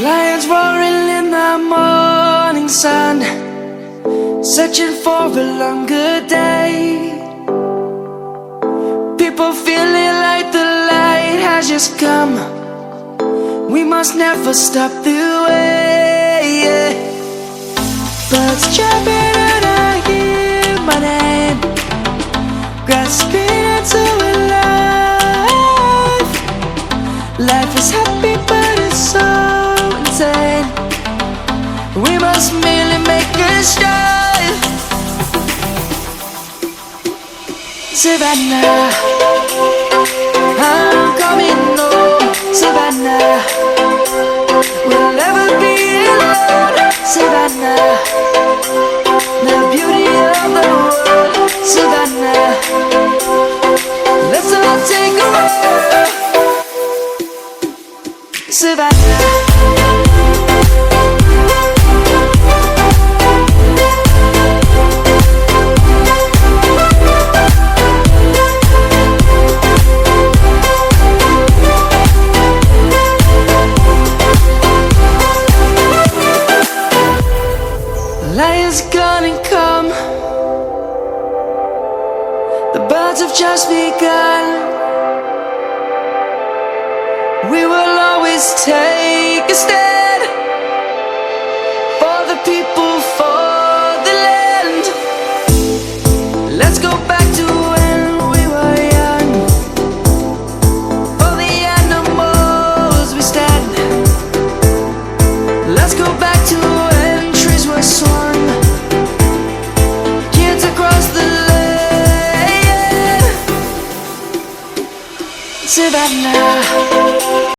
Lions roaring in the morning sun, searching for a longer day. People feeling like the light has just come. We must never stop the way. Birds chirping and I hear my name, grasping into a life. Life is happy but it's so insane. We must merely make a start. Savannah, I'm coming home. Savannah, we'll never be alone. Savannah, the beauty of the world. Savannah, let's all take a walk. Savannah. Lion's gonna come. The birds have just begun. We will always take a stand for the people, for the land. Let's go back to when we were young. For the animals we stand. Let's go back to when trees were swung, kids across the land. Savannah.